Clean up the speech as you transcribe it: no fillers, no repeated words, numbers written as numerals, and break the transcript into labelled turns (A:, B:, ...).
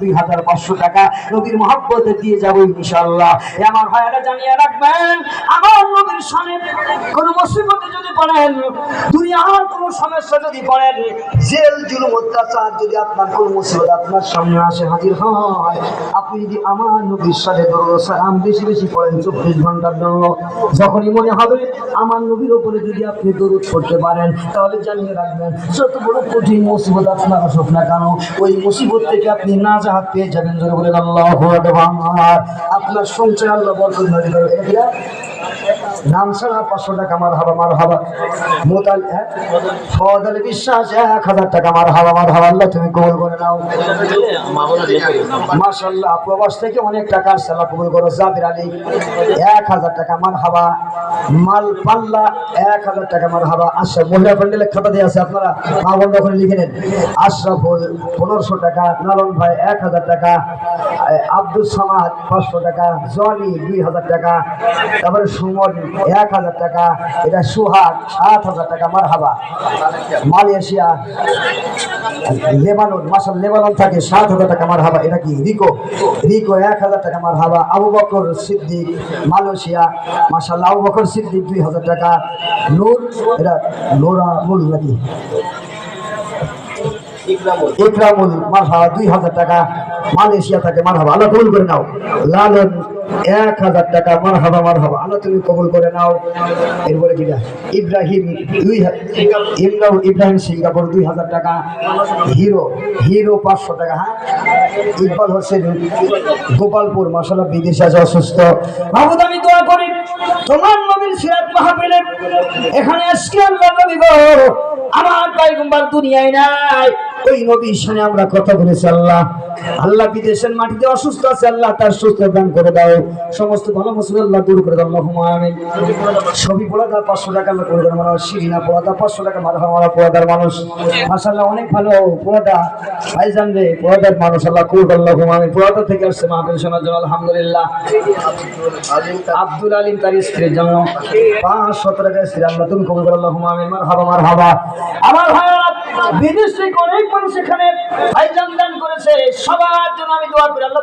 A: 2500 টাকা নবীর মহব্বতে দিয়ে যাবো ইনশাআল্লাহ। আমার ভাইরা জানিয়ে রাখবেন, আমার নবীর সামনে কোন মুসিবতে যদি পড়েন, দুনিয়ার কোন সমস্যা যদি পড়েন, জেল জুলুম অত্যাচার যদি আপনার কোন মুসিবত আপনার সামনে আসে হাজির হয়, আপনি যদি আমার নবীর সাথে দরুদ সালাম বেশি বেশি পড়েন 24 ঘন্টার জন্য, যখনই মনে হবে আমার নবীর উপরে যদি আপনি দরুদ পড়তে পারেন, তাহলে জানিয়ে রাখবেন যত বড় কঠিন মুসিবত আপনার আসুক না কেন, ওই মুসিবত থেকে আপনি নাজাত পেয়ে যাবেন। জোরে বলেন আল্লাহু আকবার। আপনার সংসার আল্লাহ বরকত নজর করবে। এটা নাম ছাড়া 500 টাকা মারহাবা মোতাল ফওয়াদ আলী বিশ্বাস 1000 টাকা মারহাবা আল্লাহ তুমি কবুল করে নাও। মাশাআল্লাহ প্রবাস থেকে অনেক টাকা আসছে, আল্লাহ কবুল করো। জাবির আলী 1000 টাকা মারহাবা। মাল পাল্লা 1000 টাকা মারহাবা। আশরাফ মহিলা প্যান্ডেলের খাতা দিয়ে আছে, আপনারা মা বন্ধ করে লিখে নেন। আশরাফুল 1500 টাকা, লালন ভাই 1000 টাকা, আব্দুল সামাদ 500 টাকা, জনি 2000 টাকা, তারপরে সুমন 1000 টাকা, এটা সুহাগ 7000 টাকা মারহাবা। মালয়েশিয়া লেবানন, মাশাআল্লাহ লেবানন থাকে 7000 টাকা মারহাবা। এটা কি রিকো 1000 টাকা মারহাবা। আবু বকর সিদ্দিক মালয়েশিয়া, মাশাআল্লাহ আবু বকর সিদ্দিক 2000 টাকা। নূর, এটা নোরা মুল নাকি ইকরামুল মারহাবা 2000 টাকা, মালয়েশিয়া থেকে মারহাবা, আল্লাহ কবুল করে নাও। লালন 1000 টাকা মারহাবা আল্লাহ তুমি কবুল করে নাও। এরপরে কিনা ইব্রাহিম ইব্রাহিম সিঙ্গাপুর 2000 টাকা। হিরো 500 টাকা। হ্যাঁ ইকবাল হোসেন গোপালপুর, মাশাআল্লাহ বিদেশে আছে অসুস্থ। মাহমুদ আমি দোয়া করি তোমার নবীর সিরাত মাহফিলে এখানে আজকে আল্লাহ নবী গো আমার পয়গম্বর দুনিয়ায় নাই, ওই নবীর সামনে আমরা কথা বলেছি। আল্লাহ বিদেশের মাটিতে অসুস্থ আছে, আল্লাহ তার সুস্থ দান করে দাও, সমস্ত ভালো মুসিবত আল্লাহ দূর করে দাও, আল্লাহুম্মা আমিন। সবই পোড়াদা 500 টাকা আল্লাহ করে দাও, মানে শিরিনা পোড়াদা 500 টাকা মারা পোড়াদার মানুষ, মাশাআল্লাহ অনেক ভালো পোড়াদা ভাইজান রে, পোড়াদার মানুষ আল্লাহ কবুল করো, আল্লাহুম্মা আমিন। পোড়াদা থেকে আসছে মাহফিল শোনার জন্য আলহামদুলিল্লাহ। আব্দুল আলিম তার স্ত্রীর জন্য 500 টাকা স্ত্রী, আল্লাহ তুমি কবুল করো, আল্লাহুম্মা আমিন। মারহাবা। আমার ভাইরা বিদেশ থেকে অনেক মানুষ এখানে ভাইজান দান করেছে, সবার জন্য আমি দোয়া করি আল্লাহ